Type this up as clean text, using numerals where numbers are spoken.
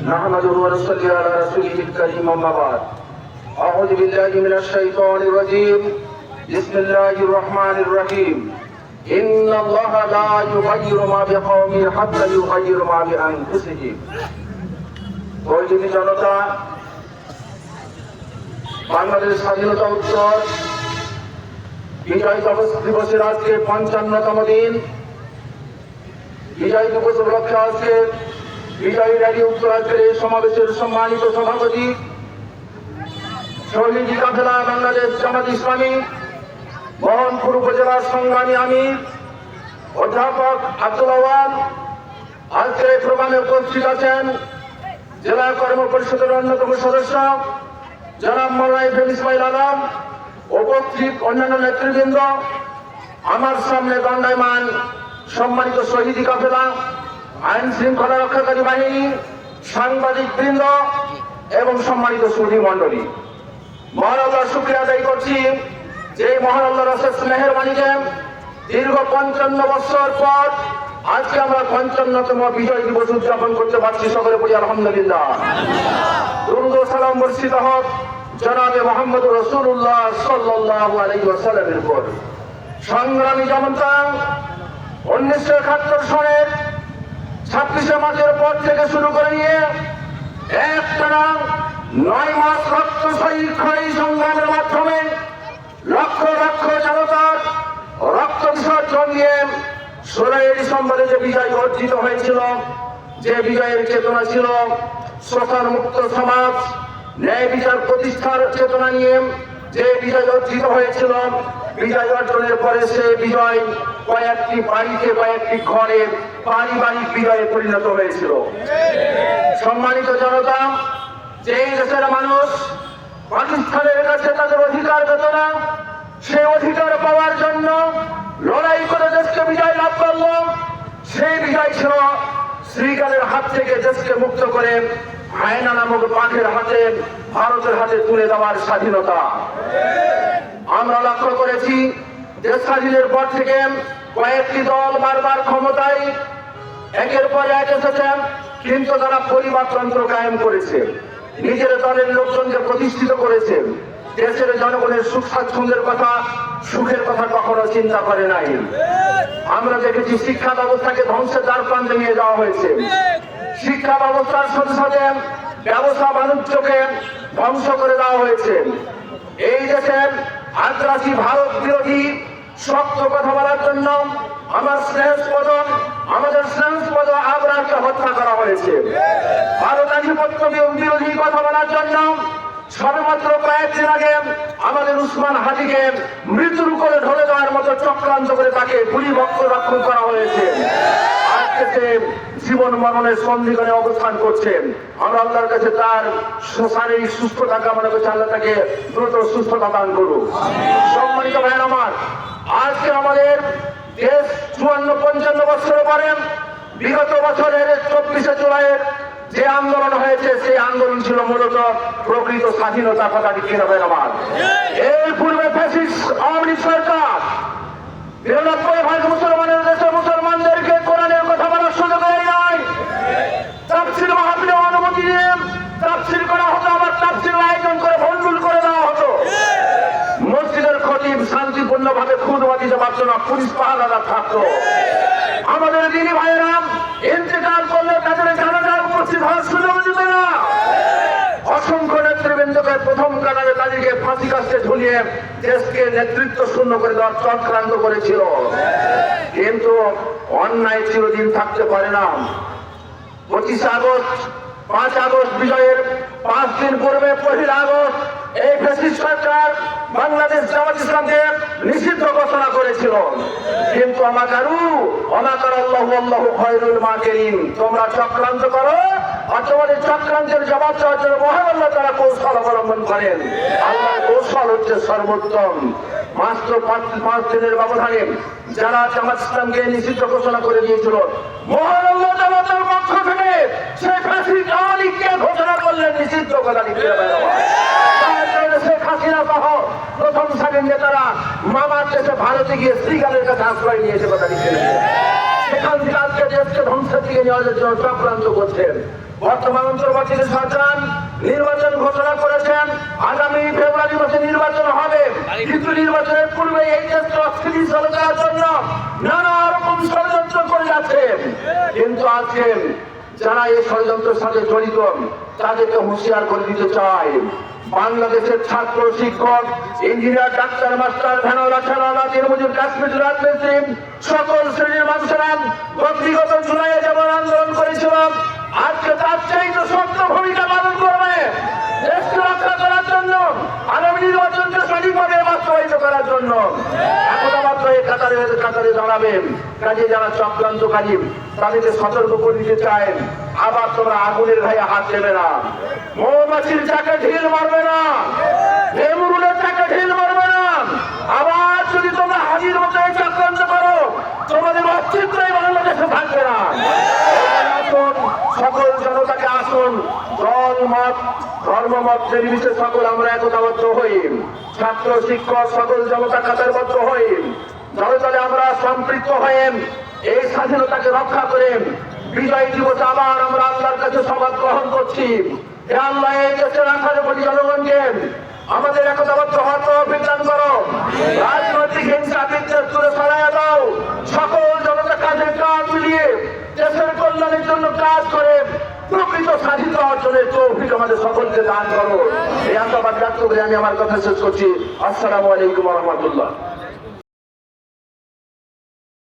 نحمده ونصلي على رسوله الكريم أما بعد أعوذ بالله من الشيطان الرجيم بسم الله الرحمن الرحيم إن الله لا يغير ما بقوم حتى يغير ما بأنفسهم প্রয়োজনীয় জনতা বাংলাদেশ স্বাধীনতা উত্তর বিজয় দিবসের আজকে ৫৫তম দিন। বিজয় দিবস উপলক্ষে আজকে বিজয় র্যালি উত্তরাঞ্চলের এই সমাবেশের সম্মানিত সভাপতি শহীদ কাফেলা বাংলাদেশ জামাত ইসলামী মোহনপুর উপজেলার সংগ্রামী আমির অধ্যাপক আব্দুল আওয়াল, আজকে এই প্রোগ্রামে উপস্থিত আছেন জেলা কর্ম পরিষদের অন্যতম সদস্য জনাব মাওলানা ইব্রাহিম ইসমাইল আলম, উপস্থিত অন্যান্য নেতৃবৃন্দ, আমার সামনে দণ্ডায়মান সম্মানিত শহীদ কাফেলা, আইন শৃঙ্খলা রক্ষাকারী বাহিনী, সাংবাদিক বৃন্দ এবং সম্মানিত সুধী মন্ডলী, মহান আল্লাহর শুকরিয়া আদায় করছি যে মহান আল্লাহর অশেষ মেহেরবানিতে দীর্ঘ ৫৫ বছর পর আজকে আমরা ৫৫তম বিজয় দিবস উদযাপন করতে পারছি। সকলে বলি আলহামদুলিল্লাহ। দুরূদ ও সালাম বর্ষিত হোক জনাবে মুহাম্মদ রাসূলুল্লাহ সাল্লাল্লাহু আলাইহি ওয়াসাল্লামের উপর। সংগ্রামী জনতা, ১৯৭১ সনের ২৬শে মার্চের পর থেকে শুরু করে নিয়ে একটানা ৯ মাস রক্তক্ষয়ী সংগ্রামের মাধ্যমে লক্ষ লক্ষ জনতার রক্ত বিসর্জন দিয়ে ১৬ ডিসেম্বরে যে বিজয় অর্জিত হয়েছিল, যে বিজয়ের চেতনা ছিল শ্মশান মুক্ত সমাজ, ন্যায় বিচার প্রতিষ্ঠার চেতনা নিয়ে যে বিজয় অর্জিত হয়েছিল, বিজয় অর্জনের পরে সে বিজয় কয়েকটি বাড়িতে কয়েকটি ঘরে পারিবারিক বিজয়ে পরিণত হয়েছিল। সম্মানিত জনতা, যেই দেশের মানুষ পাকিস্তানের কাছে তাদের অধিকার পেত না, সে অধিকার পাওয়ার জন্য লড়াই করে দেশকে বিজয় লাভ করল। সেই বিজয় ছিল শ্রীকালের হাত থেকে দেশকে মুক্ত করে হায়না নামক বাঘের হাতে, ভারতের হাতে তুলে দেওয়ার স্বাধীনতা। আমরা লক্ষ্য করেছি দেশ স্বাধীনের পর থেকে কয়েকটি দল বারবার ক্ষমতায় একের পর এক এসেছেন, কিন্তু তারা পরিবারতন্ত্র কায়েম করেছে, নিজের দলের লোকজনকে প্রতিষ্ঠিত করেছে, দেশের জনগণের সুখ স্বাচ্ছন্দ্যের কথা, সুখের কথা কখনো চিন্তা করে নাই। আমরা দেখেছি শিক্ষা ব্যবস্থাকে ধ্বংসের দ্বার প্রান্তে নিয়ে যাওয়া হয়েছে, শিক্ষা ব্যবস্থার সাথে সাথে ব্যবসা বাণিজ্যকে ধ্বংস করে দেওয়া হয়েছে। এই দেশের আগ্রাসী ভারত বিরোধী শক্ত কথা বলার জন্য আমাদের স্নেহস্পদ আবরারকে হত্যা করা হয়েছে। ভারত আধিপত্য বিরোধী কথা বলার জন্য সবেমাত্র কয়েকদিন আগে আমাদের উসমান হাদিকে মৃত্যুর করে ঢলে দেওয়ার মতো চক্রান্ত করে তাকে গুলিবক্ত রক্ষণ করা হয়েছে। আজকে সে জীবন মরণের সন্ধিক্ষণে অবস্থান করছেন। আমরা আল্লাহর কাছে তার শারীরিক সুস্থতা কামনা করছি, আল্লাহ তাকে দ্রুত সুস্থতা দান করুক। সম্মানিত ভাই আমার, আজকে আমাদের দেশ ৫৪ বছর পরে বিগত বছরের ২৪শে জুলাইয়ের যে আন্দোলন হয়েছে, সেই আন্দোলন ছিল মূলত প্রকৃত স্বাধীনতা কথা ঠিক কিনা ভাই আমার। এর পূর্বে ফ্যাসিস্ট আওয়ামী লীগ সরকার ৯২% মুসলমানের দেশে মুসলমানদেরকে কোরআনের কথা বলার সুযোগ দেয় নাই। তাফসীর মাহফিলে অনুমতি নিয়ে তাফসীর করা হতো, আবার তাফসীর আয়োজন করে ভণ্ডুল করে দেওয়া হতো। মসজিদের খতিব শান্তিপূর্ণভাবে খুতবা দিতে পারত না, পুলিশ পাহারাদার থাকতো। আমাদের দিনী ভাইয়েরা ইন্তেকাল করলে তাদের জানাজার উপস্থিত হওয়ার সুযোগ দিত না। অসংখ্য নেতৃবৃন্দকে প্রথম কাতারে তাদেরকে ফাঁসি কাস্টে ঝুলিয়ে দেশকে নেতৃত্ব শূন্য করে দেওয়ার চক্রান্ত করেছিল। কিন্তু অন্যায় চিরদিন থাকতে পারে না। ২৫ আগস্ট ৫ আগস্ট বিজয়ের ৫ দিন পূর্বে ১ আগস্ট এই ফ্যাসিস্ট সরকার বাংলাদেশ জামাত ইসলামকে নিষিদ্ধ ঘোষণা করেছিল। কিন্তু তোমরা চক্রান্ত করো, আর তোমাদের চক্রান্তের জবাব দেওয়ার জন্য মহান আল্লাহ তারা কৌশল অবলম্বন করেন। আল্লাহর কৌশল হচ্ছে সর্বোত্তম। মাত্র ৫ দিনের ব্যবধানে যারা জামাত ইসলামকে নিষিদ্ধ ঘোষণা করে দিয়েছিল, মহান আল্লাহ জামাতের পক্ষ থেকে শেখ হাসিনাকে ঘোষণা করলেন নিষিদ্ধ কথা লিখতে পারে। শেখ হাসিনা সহ প্রথম সারির নেতারা মামার দেশে ভারতে গিয়ে শ্রীকালের কাছে আশ্রয় নিয়েছে কথা লিখতে। সেখান থেকে আজকে দেশকে ধ্বংসের দিকে নেওয়ার জন্য চক্রান্ত করছেন। বর্তমান অন্তর্বর্তী সরকার নির্বাচন ঘোষণা করেছেন, আগামী ফেব্রুয়ারি মাসে নির্বাচন হবে, কিন্তু নির্বাচনের পূর্বে এই দেশকে অস্থিতিশীল করার জন্য নানা রকম ষড়যন্ত্র করে যাচ্ছে। কিন্তু আজকে যারা এই ষড়যন্ত্রের সাথে জড়িত তাদেরকে হুঁশিয়ার করে দিতে চায়, বাংলাদেশের ছাত্র, শিক্ষক, ইঞ্জিনিয়ার, ডাক্তার, মাস্টার, ভ্যানওয়ালা, ঠেলাওয়ালা, দিনমজুর, কাশ্মীর, রাজনীতি সকল শ্রেণীর মানুষেরা বিগত জুলাইয়ে যেমন আন্দোলন করেছিলাম, আজকে তার চাইতে শক্ত ভূমিকা পালন করবে দেশকে রক্ষা করার জন্য, আগামী নির্বাচনকে সঠিকভাবে বাস্তবায়িত করার জন্য। এখনো মাত্র এই কাতারে দাঁড়াবেন। কাজে যারা চক্রান্তকারী তাদেরকে সতর্ক করে দিতে চায়, আবার তোমরা আগুনের গায়ে হাত দেবে না, মৌমাছির চাকে ঢিল মারবে না, নেমরুলের চাকে ঢিল মারবে না। আবার যদি তোমরা হাজির মতো এই চক্রান্ত করো, তোমাদের অস্তিত্বই বাংলাদেশে থাকবে না। সকল জনতাকে আসুন, দল মত ধর্মমত নির্বিশেষে সকল আমরা একতাবদ্ধ হই, ছাত্র, শিক্ষক, সকল জনতা কাতারবদ্ধ হই, দলে দলে আমরা সম্পৃক্ত হয়ে এই স্বাধীনতাকে রক্ষা করে বিজয় দিবস আবার আমরা আল্লাহর কাছে শপথ গ্রহণ করছি। হে আল্লাহ, এই দেশের 18 কোটি জনগণকে আমাদের একতাবদ্ধ হওয়ার তৌফিক দান করো, রাজনৈতিক হিংসা বিদ্বেষ দূরে সরাইয়া দাও, সকল জনতা কাজে কাজ মিলিয়ে দেশের কল্যাণের জন্য কাজ করে প্রকৃত স্বাধীনতা অর্জনের তৌফিক আমাদের সকলকে দান করো। এই আশাবাদ ব্যক্ত করে আমি আমার কথা শেষ করছি। আসসালামু আলাইকুম ওয়া রাহমাতুল্লাহ।